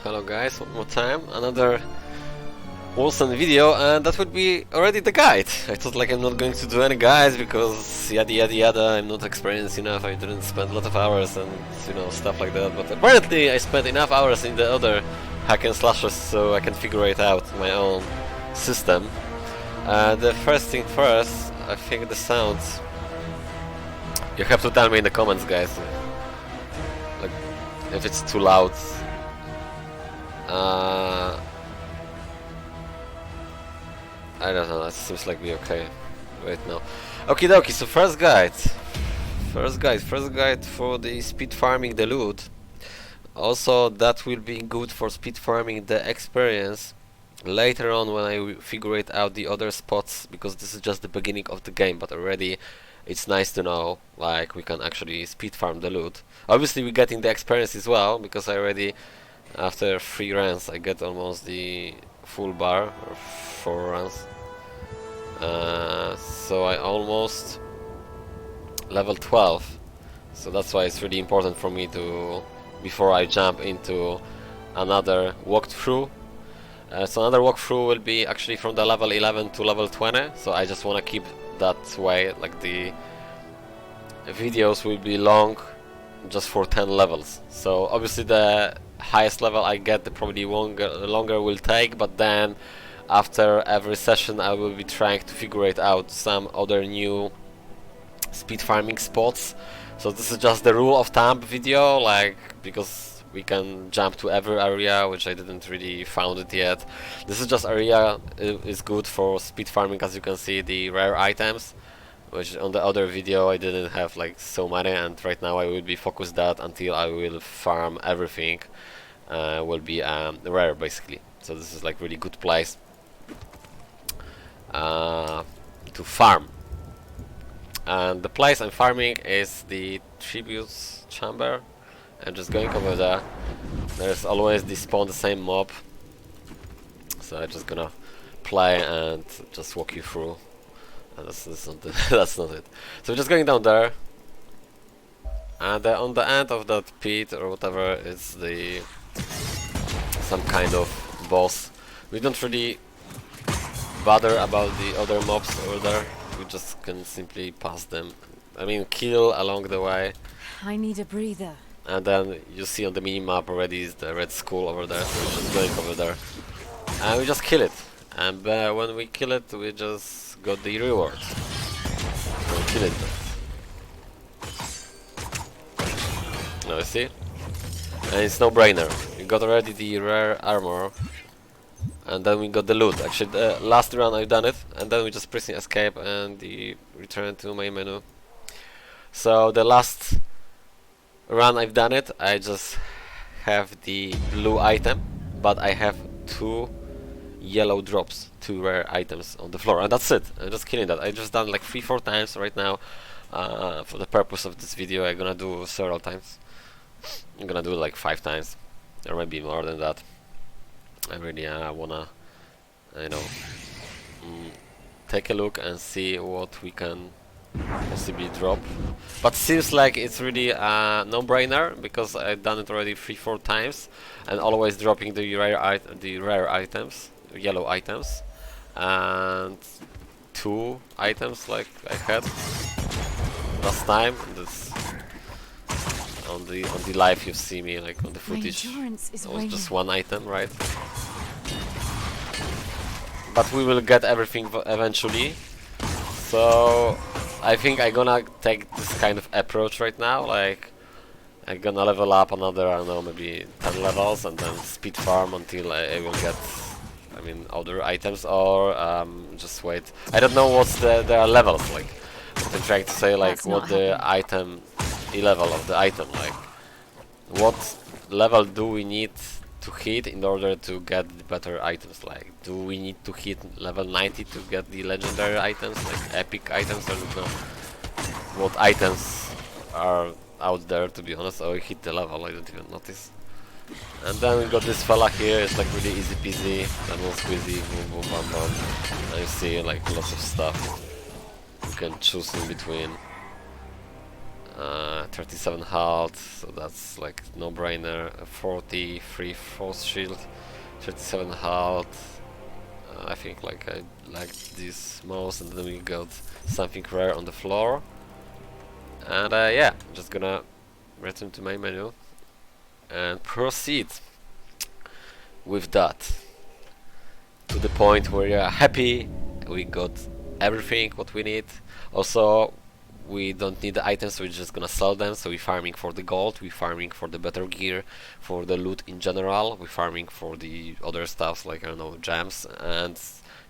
Hello guys, one more time, another Wolcen video, and that would be already the guide. I thought like I'm not going to do any guides because yada yada yada, I'm not experienced enough, I didn't spend a lot of hours and you know, stuff like that, but apparently I spent enough hours in the other hack and slashes so I can figure it out my own system. The first thing first, I think the sounds, you have to tell me in the comments guys, like if it's too loud. I don't know, that seems like we're okay right now. Okie dokie, so first guide for the speed farming the loot. Also that will be good for speed farming the experience later on when I figure it out the other spots, because this is just the beginning of the game, but already it's nice to know like we can actually speed farm the loot. Obviously we're getting the experience as well, because I already after 3 runs I get almost the full bar, or 4 runs. So I almost level 12. So that's why it's really important for me to, before I jump into another walkthrough. So another walkthrough will be actually from the level 11 to level 20. So I just want to keep that way, like the videos will be long just for 10 levels. So obviously the highest level I get, the probably longer will take, but then after every session I will be trying to figure it out some other new speed farming spots. So this is just the rule of thumb video, like, because we can jump to every area, which I didn't really found it yet. This is just area is good for speed farming, as you can see the rare items, which on the other video I didn't have like so many, and right now I will be focused that until I will farm everything. Will be rare basically. So this is like really good place to farm. And the place I'm farming is the tributes chamber. I'm just going over there. There's always the spawn the same mob, so I'm just gonna play and just walk you through. And that's not that's not it. So we're just going down there, and on the end of that pit or whatever is the some kind of boss. We don't really bother about the other mobs over there. We just can simply pass them. I mean, kill along the way. I need a breather. And then you see on the mini-map already is the red skull over there, so we're just going over there. And we just kill it. And when we kill it, we just got the reward. So we kill it. Now you see? And it's no brainer. We got already the rare armor. And then we got the loot. Actually, the last run I've done it. And then we just pressing escape and the return to main menu. So the last run I've done it, I just have the blue item, but I have 2 yellow drops, 2 rare items on the floor, and that's it. I'm just killing that. I just done like 3-4 times right now. For the purpose of this video I'm gonna do several times. I'm gonna do like 5 times, or maybe more than that. I really wanna, you know, take a look and see what we can possibly drop. But seems like it's really a no-brainer, because I've done it already 3-4 times, and always dropping the rare items, yellow items, and 2 items like I had last time. This on the live you see me like on the footage. It was just 1 item, right? But we will get everything eventually. So I think I'm gonna take this kind of approach right now, like I'm gonna level up another, I don't know, maybe 10 levels, and then speed farm until I will get, I mean, other items, or just wait. I don't know what's their levels, like, what I'm trying to say, like, what the item, level of the item, like, what level do we need to hit in order to get the better items? Like, do we need to hit level 90 to get the legendary items, like epic items, or no? What items are out there, to be honest? Oh, we hit the level, I don't even notice. And then we got this fella here, it's like really easy peasy, lemon squeezy, boom boom bam bam. And you see like lots of stuff you can choose in between. 37 health, so that's like no-brainer. 43 force shield, 37 health. I think like I like this most, and then we got something rare on the floor. And yeah, I'm just gonna return to my menu and proceed with that to the point where we are happy. We got everything what we need. Also, we don't need the items, so we're just gonna sell them. So we're farming for the gold, we're farming for the better gear, for the loot in general, we're farming for the other stuff like, I don't know, gems. And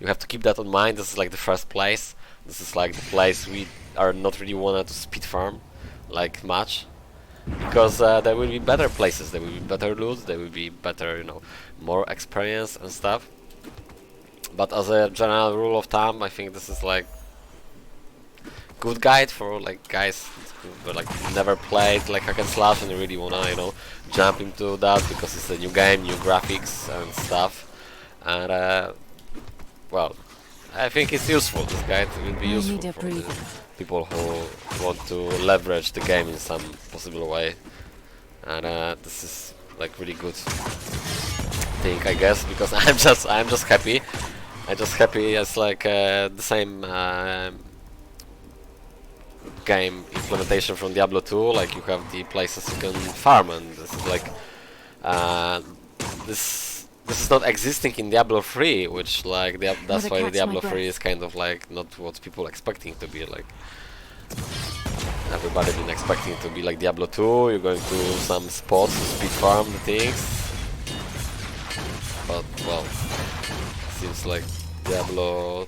you have to keep that in mind. This is like the first place. This is like the place we are not really wanted to speed farm like much, because there will be better places, there will be better loot, there will be better, you know, more experience and stuff. But as a general rule of thumb, I think this is like good guide for like guys who like never played like hack and slash and really wanna, you know, jump into that because it's a new game, new graphics and stuff. And well, I think it's useful. This guide will be useful for the people who want to leverage the game in some possible way. And this is like really good thing, I guess, because I'm just happy. I'm just happy. It's like the same game implementation from Diablo 2. Like you have the places you can farm, and this is like this is not existing in Diablo 3, which like that's why Diablo 3 is kind of like not what people expecting to be like. Everybody been expecting to be like Diablo 2. You're going to some spots to speed farm the things, but well, seems like Diablo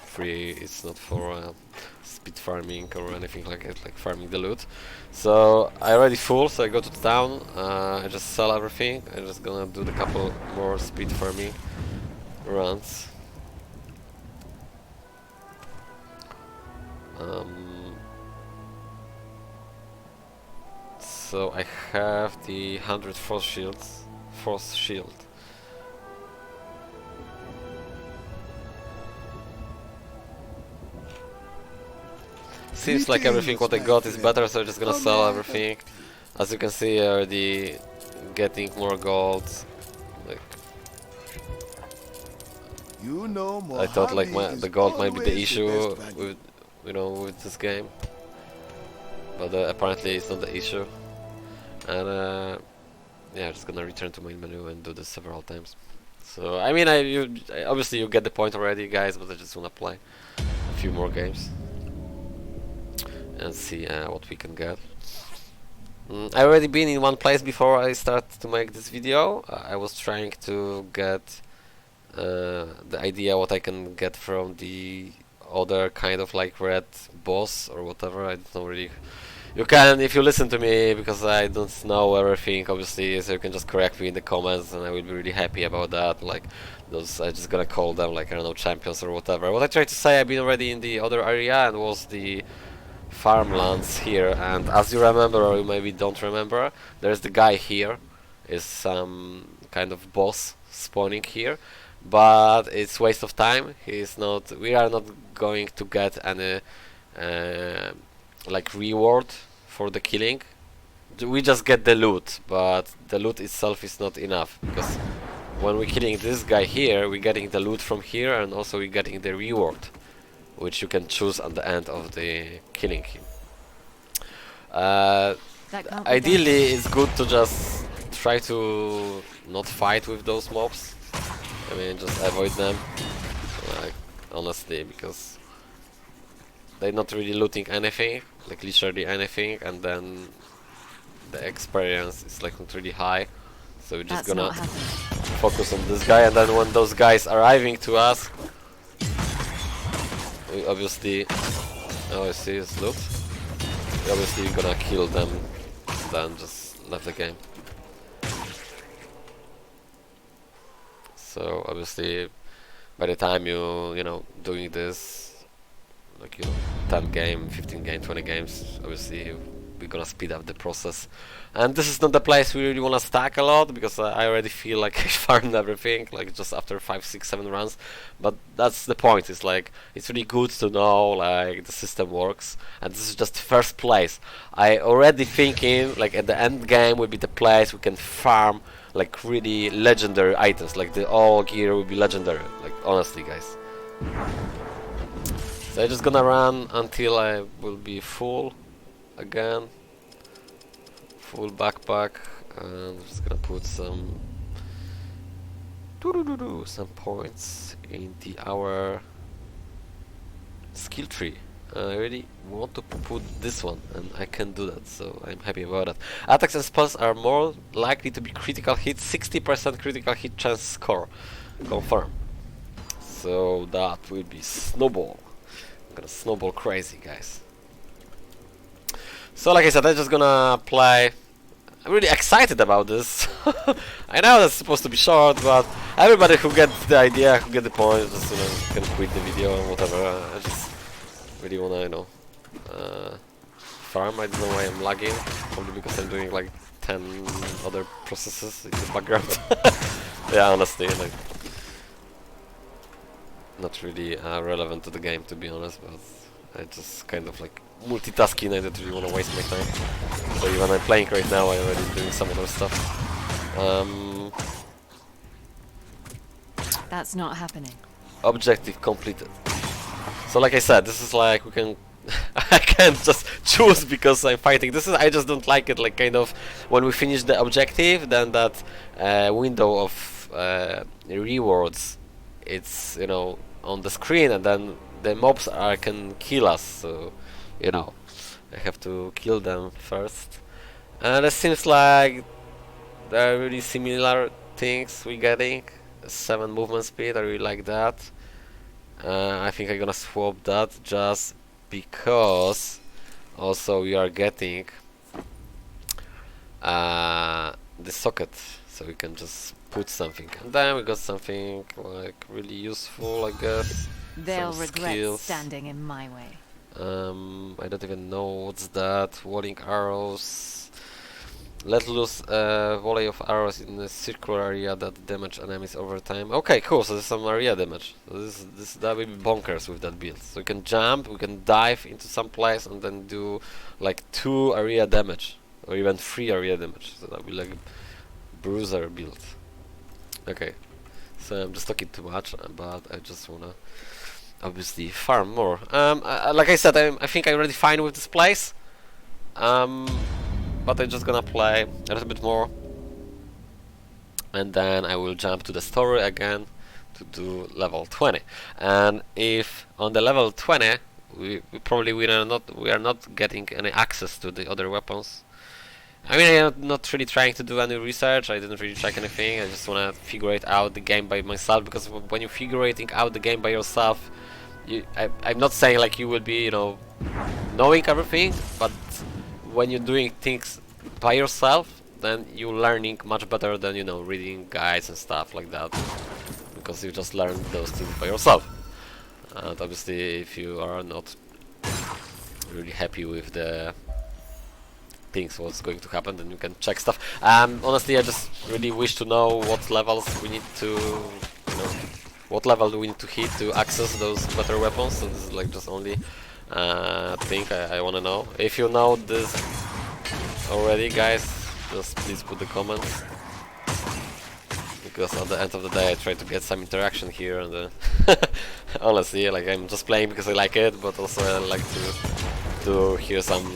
3 is not for speed farming or anything like it, like farming the loot. So I already full, so I go to the town, I just sell everything. I'm just gonna do the couple more speed farming runs. So I have the 100 force shield. Seems like everything what I got is better, so I'm just gonna sell everything. As you can see, I already getting more gold. Like, I thought like the gold might be the issue with, you know, with this game, but apparently it's not the issue. And yeah, I'm just gonna return to main menu and do this several times. So I mean, obviously you get the point already, guys, but I just wanna play a few more games and see what we can get. I already been in one place before I start to make this video. I was trying to get the idea what I can get from the other kind of like red boss or whatever. I don't really. You can, if you listen to me, because I don't know everything, obviously, so you can just correct me in the comments, and I will be really happy about that. Like those, I just gonna call them like, I don't know, champions or whatever. What I tried to say, I've been already in the other area and was the farmlands here, and as you remember, or you maybe don't remember, there's the guy here, is some kind of boss spawning here, but it's waste of time. He's not. We are not going to get any like reward for the killing. We just get the loot, but the loot itself is not enough, because when we're killing this guy here, we're getting the loot from here, and also we're getting the reward, which you can choose at the end of the killing him. Ideally, it's good to just try to not fight with those mobs. I mean, just avoid them, like, honestly, because they're not really looting anything, like literally anything, and then the experience is like not really high. So we're just gonna focus on this guy, and then when those guys arriving to us, we obviously, oh, I see his loot. We obviously gonna kill them, then just left the game. So obviously, by the time you know, doing this, like, you know, 10 game, 15 game, 20 games, obviously we're gonna speed up the process. And this is not the place we really wanna stack a lot, because I already feel like I farmed everything, like just after 5, 6, 7 runs. But that's the point. It's like it's really good to know like the system works, and this is just first place. I already thinking like at the end game will be the place we can farm like really legendary items, like the all gear will be legendary, like honestly guys. So I'm just gonna run until I will be full again, full backpack, and I'm just gonna put some points in our skill tree. I really want to put this one, and I can do that, so I'm happy about it. Attacks and spells are more likely to be critical hits, 60% critical hit chance score, confirm. So that will be snowball. I'm gonna snowball crazy, guys. So like I said, I'm just gonna play. I'm really excited about this. I know that's supposed to be short, but everybody who gets the idea, who get the point, just can quit the video and whatever. I just really wanna, farm. I don't know why I'm lagging. Probably because I'm doing like 10 other processes in the background. Yeah, honestly, like not really relevant to the game, to be honest. But I just kind of like multitasking. I don't really want to waste my time. So even I'm playing right now, I'm already doing some other stuff. That's not happening. Objective completed. So like I said, this is like we can. I can't just choose because I'm fighting. This is I just don't like it. Like kind of when we finish the objective, then that window of rewards, it's on the screen, and then the mobs can kill us. So I have to kill them first. And it seems like there are really similar things we're getting. 7 movement speed, I really like that. I think I'm gonna swap that just because also we are getting the socket, so we can just put something. And then we got something like really useful, I guess. They'll Some regret skills. standing in my way. I don't even know what's that. Walling arrows. Let loose a volley of arrows in a circular area that damage enemies over time. Okay, cool. So there's some area damage. So that will be bonkers with that build. So we can jump, we can dive into some place, and then do like 2 area damage, or even 3 area damage. So that will be like bruiser build. Okay. So I'm just talking too much, but I just wanna obviously farm more. Like I said, I think I'm already fine with this place. But I'm just gonna play a little bit more, and then I will jump to the story again to do level 20. And if on the level 20 we are not getting any access to the other weapons. I mean, I'm not really trying to do any research. I didn't really check anything. I just wanna figure it out the game by myself, because when you're figuring out the game by yourself, I'm not saying like you will be knowing everything, but when you're doing things by yourself, then you're learning much better than reading guides and stuff like that, because you just learn those things by yourself. And obviously, if you are not really happy with the things what's going to happen, then you can check stuff. Honestly, I just really wish to know what levels we need to, what level do we need to hit to access those better weapons. So this is like just only thing I want to know. If you know this already, guys, just please put the comments, because at the end of the day I try to get some interaction here, and honestly, like, I'm just playing because I like it, but also I like to hear some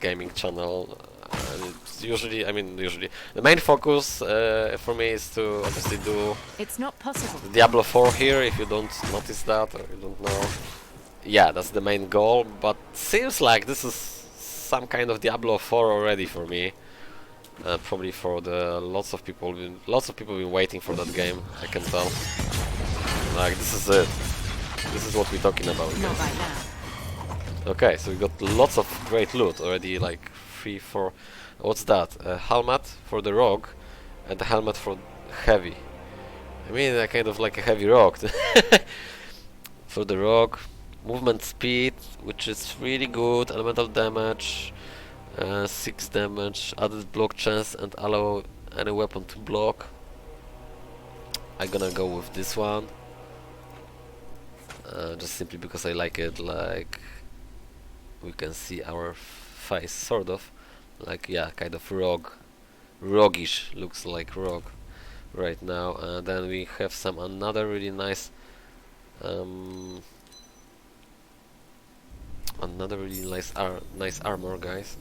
gaming channel. And it's usually the main focus for me is to obviously do It's not possible. Diablo 4 here, if you don't notice that or you don't know. Yeah, that's the main goal, but seems like this is some kind of Diablo 4 already for me. Probably for the lots of people been waiting for that game, I can tell. Like, this is it. This is what we're talking about, Not guys. right now. Okay, so we got lots of great loot already, like 3, 4. What's that? A helmet for the rogue and a helmet for heavy. I mean, I kind of like a heavy rogue. For the rogue, movement speed, which is really good, elemental damage, 6 damage, added block chance and allow any weapon to block. I'm gonna go with this one. Just simply because I like it, like we can see our face sort of like, yeah, kind of roguish, looks like rogue right now. And then we have some another really nice nice armor, guys.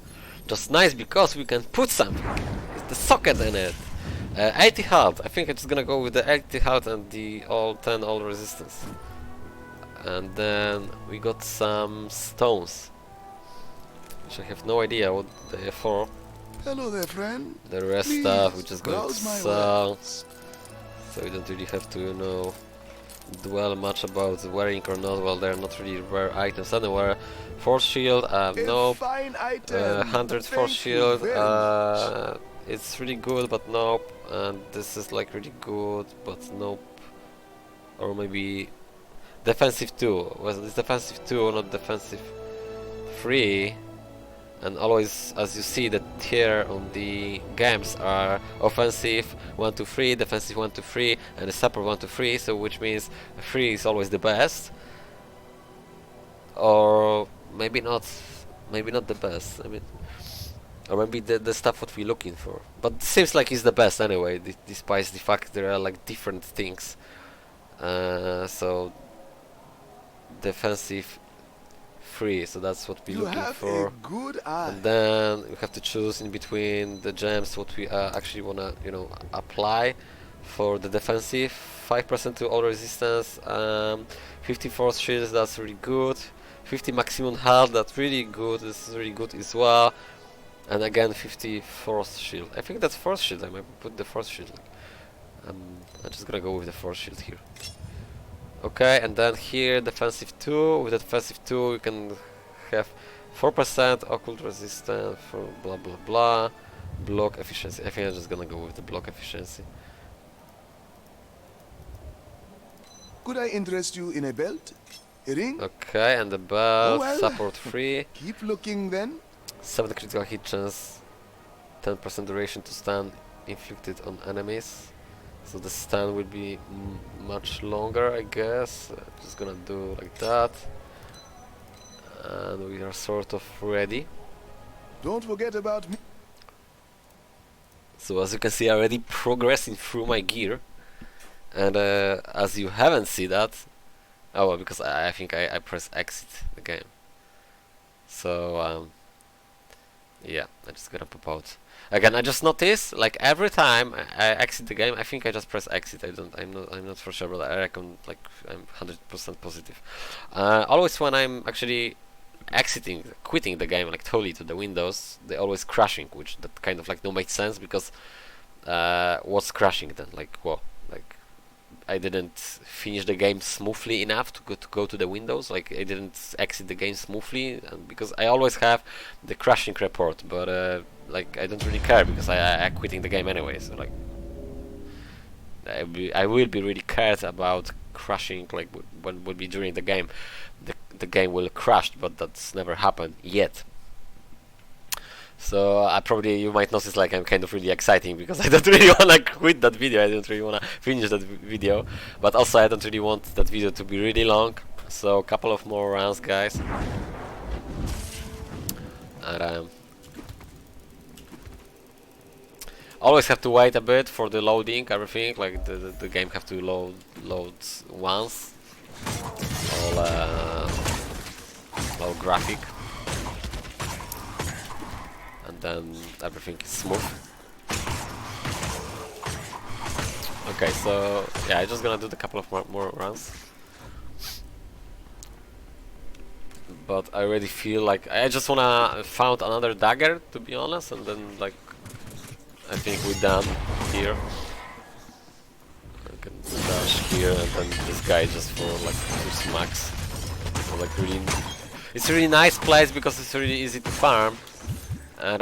Just nice because we can put something, the socket in it. 80 health. I think it's gonna go with the 80 health and the all 10 all resistance. And then we got some stones, which I have no idea what they are for. Hello there, friend. The rest Please, stuff we just going to browse my sell, wares. so we don't really have to, you know, dwell much about wearing or not. Well, they're not really rare items anywhere. Force shield, A nope. fine item. 100 Thank force you shield, very much. it's really good, but nope. And this is like really good, but nope. Or maybe defensive 2. Was it's defensive 2 or not defensive 3? And always, as you see, the tier on the games are offensive 1 to 3, defensive 1 to 3, and the support 1 to 3. So which means 3 is always the best, or maybe not the best. I mean, or maybe the stuff what we're looking for. But it seems like it's the best anyway, despite the fact there are like different things. So defensive 3, so that's what we're You looking have for. a good eye. And then we have to choose in between the gems what we actually wanna, you know, apply for the defensive. 5% to all resistance, 50 force shields, that's really good. 50 maximum health, that's really good. This is really good as well. And again 50 force shield. I think that's force shield. I might put the force shield. I'm just gonna go with the force shield here. Okay, and then here defensive 2. With the defensive 2 you can have 4% occult resistance for blah blah blah. Block efficiency. I think I'm just gonna go with the block efficiency. Could I interest you in a belt? A ring? Okay, and the belt, Well, support 3. Keep looking then. 7 critical hit chance, 10% duration to stun inflicted on enemies. So the stun will be much longer, I guess. Just gonna do like that. And we are sort of ready. Don't forget about me. So as you can see, I'm already progressing through my gear. And as you haven't seen that, oh well, because I think I press exit the game. So yeah, I'm just gonna pop out. Again, I just noticed, like every time I exit the game, I think I just press exit. I'm not for sure, but I reckon like I'm 100% positive. Always when I'm actually quitting the game, like totally to the Windows, they always crashing, which that kind of like don't make sense, because what's crashing then? Like what? Like I didn't finish the game smoothly enough to go to the Windows. Like I didn't exit the game smoothly, and because I always have the crashing report, but like I don't really care because I quitting the game anyway. So like I will be really cared about crashing, like when will be during the game. The game will crash, but that's never happened yet. So you might notice like I'm kind of really exciting because I don't really wanna quit that video. I don't really wanna finish that video, but also I don't really want that video to be really long. So a couple of more rounds, guys. And always have to wait a bit for the loading. Everything like the game have to load once. All graphic. Then everything is smooth. Okay, so yeah, I'm just gonna do a couple of more runs. But I already feel like I just wanna found another dagger, to be honest, and then like I think we're done here. I can dash here, and then this guy just for like 2 smacks. So like really, it's a really nice place because it's really easy to farm. And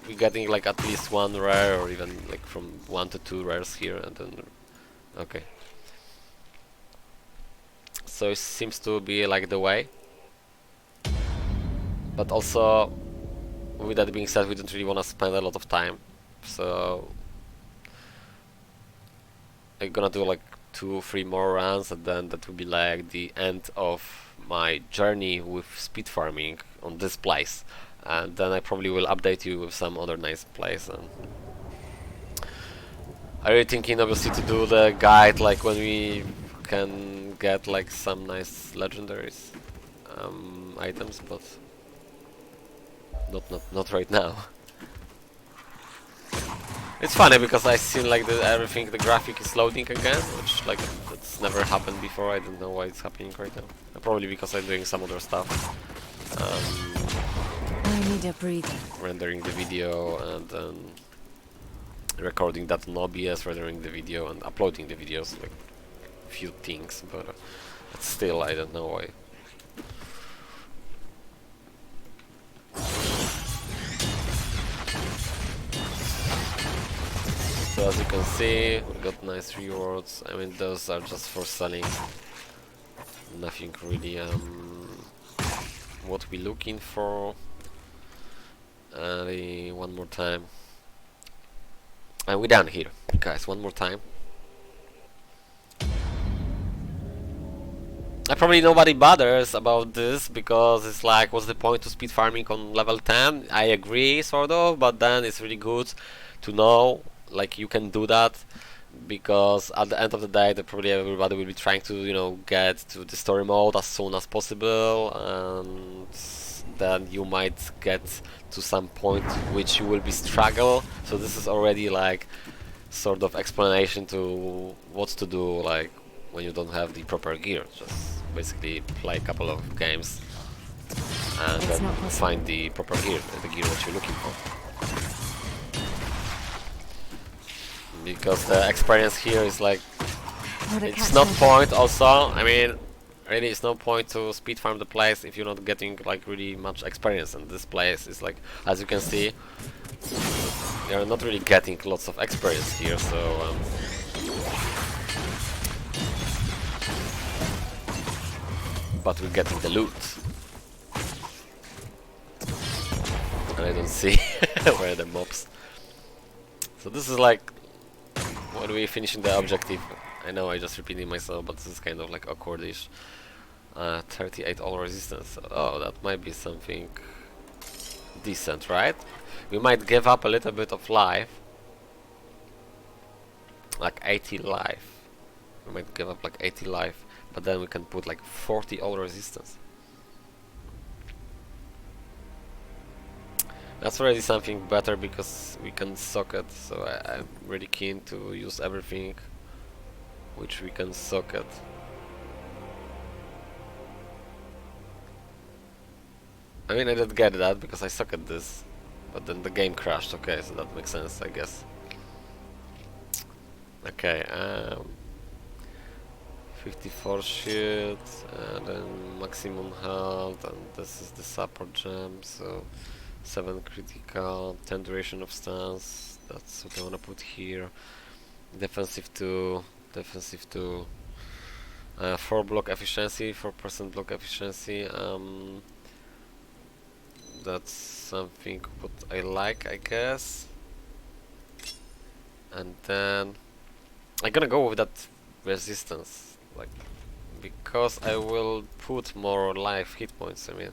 we're getting like at least 1 rare, or even like from 1 to 2 rares here, and then okay. So it seems to be like the way. But also with that being said, we don't really want to spend a lot of time, so I'm gonna do like 2-3 more runs, and then that will be like the end of my journey with speed farming on this place, and then I probably will update you with some other nice place. And I'm really thinking obviously to do the guide like when we can get like some nice legendaries items, but not right now. It's funny because I see like everything, the graphic is loading again, which like that's never happened before. I don't know why it's happening right now. Probably because I'm doing some other stuff. I need a breather. Rendering the video and then recording that on OBS, rendering the video and uploading the videos, like few things, but still I don't know why. So as you can see, we got nice rewards. I mean, those are just for selling. Nothing really what we're looking for. One more time. And we're done here, guys. One more time. Probably nobody bothers about this because it's like, what's the point to speed farming on level 10? I agree, sort of, but then it's really good to know, like, you can do that, because at the end of the day, probably everybody will be trying to, you know, get to the story mode as soon as possible, and then you might get to some point which you will be struggle. So this is already like sort of explanation to what to do, like when you don't have the proper gear. Just basically play a couple of games and then find the proper gear, the gear that you're looking for. Because the experience here is like, it's not point also, I mean, really it's no point to speed farm the place if you're not getting like really much experience, and this place is like, as you can see, you're not really getting lots of experience here, so but we're getting the loot. And I don't see where are the mobs. So this is like when we're finishing the objective. I know I just repeating myself, but this is kind of like awkwardish. 38 all resistance. Oh, that might be something decent, right? We might give up a little bit of life. Like 80 life. We might give up like 80 life, but then we can put like 40 all resistance. That's already something better because we can socket, so I'm really keen to use everything which we can socket. I mean, I didn't get that because I socket this, but then the game crashed. Okay, so that makes sense, I guess. Okay, 54 shield, and then maximum health, and this is the support gem, so 7 critical, 10 duration of stance, that's what I wanna put here. Defensive 2, 4 block efficiency, 4% block efficiency, that's something what I like, I guess. And then I'm gonna go with that resistance, like, because I will put more life hit points, I mean.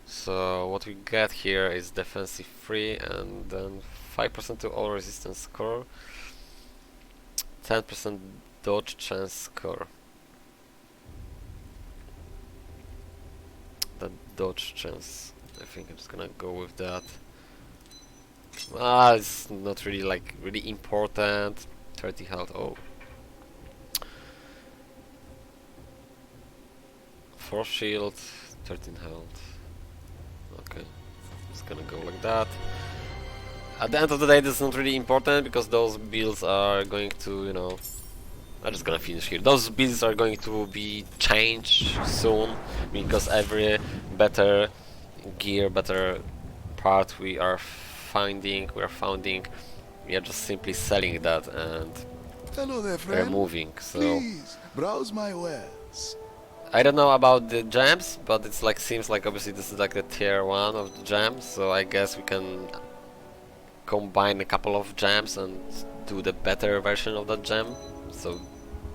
So what we get here is defensive 3 and then 5% to all resistance score, 10% dodge chance score. The dodge chance, I think I'm just gonna go with that. It's not really like really important. 30 health. Oh, 4 shield, 13 health. Okay, just gonna go like that. At the end of the day, this is not really important because those builds are going to, you know, I'm just gonna finish here. Those builds are going to be changed soon because every better gear, better part we are finding, we are just simply selling that and Hello there, friend. removing. So Please browse my wares. I don't know about the gems, but it's like seems like obviously this is like the tier 1 of the gems, so I guess we can combine a couple of gems and do the better version of that gem. So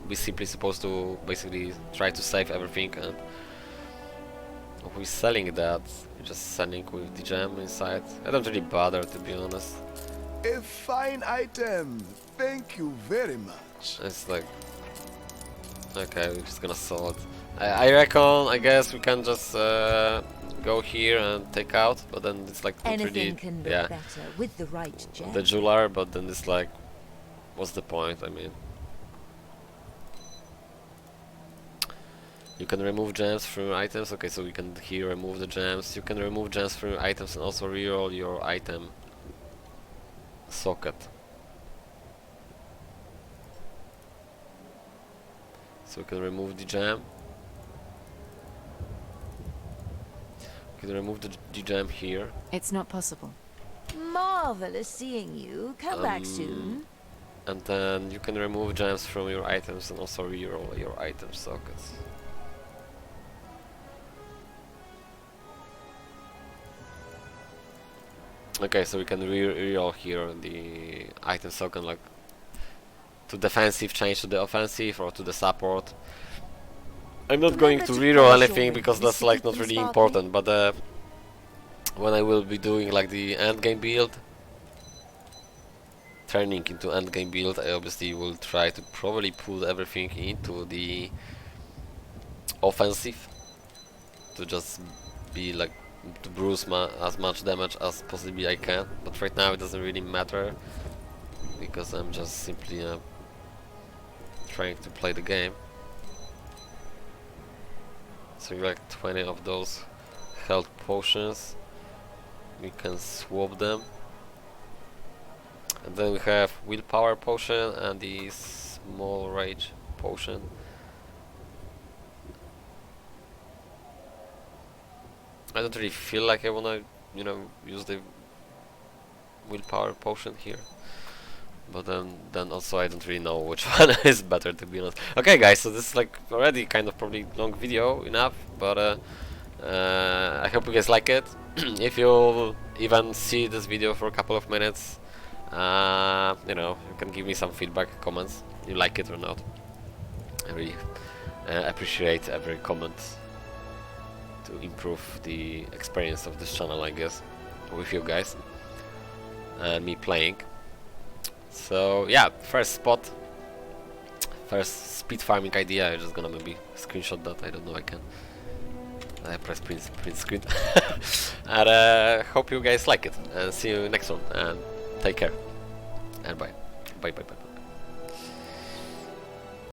we simply supposed to basically try to save everything, and if we're selling that, we're just selling with the gem inside. I don't really bother, to be honest. A fine item. Thank you very much. It's like, okay, we're just gonna sell it. I reckon, I guess we can just go here and take out, but then it's like not Anything really, can look yeah, better with the right gem. the jeweler, but then it's like, what's the point? I mean, you can remove gems from your items. Okay, so we can here remove the gems. You can remove gems from your items and also reroll your item socket. So we can remove the gem. We can remove the gem here. It's not possible. Marvelous seeing you. Come back Um, soon. And then you can remove gems from your items and also reroll your item sockets. Okay, so we can reroll here the item socket, like to defensive change to the offensive or to the support. I'm not going to reroll anything because that's like not really important, but when I will be doing like the end game build, turning into end game build, I obviously will try to probably put everything into the offensive to just be like to bruise as much damage as possibly I can. But right now it doesn't really matter because I'm just simply trying to play the game. So you like 20 of those health potions. We can swap them. And then we have willpower potion and the small rage potion. I don't really feel like I wanna, you know, use the willpower potion here. But then also I don't really know which one is better, to be honest. Okay guys, so this is like already kind of probably long video enough, but I hope you guys like it. If you even see this video for a couple of minutes, you know, you can give me some feedback, comments, you like it or not. I really appreciate every comment to improve the experience of this channel, I guess, with you guys and me playing. So yeah, first spot, first speed farming idea. I'm just gonna maybe screenshot that. I don't know. I can. I press print screen. And hope you guys like it. And see you next one. And take care. And bye. Bye.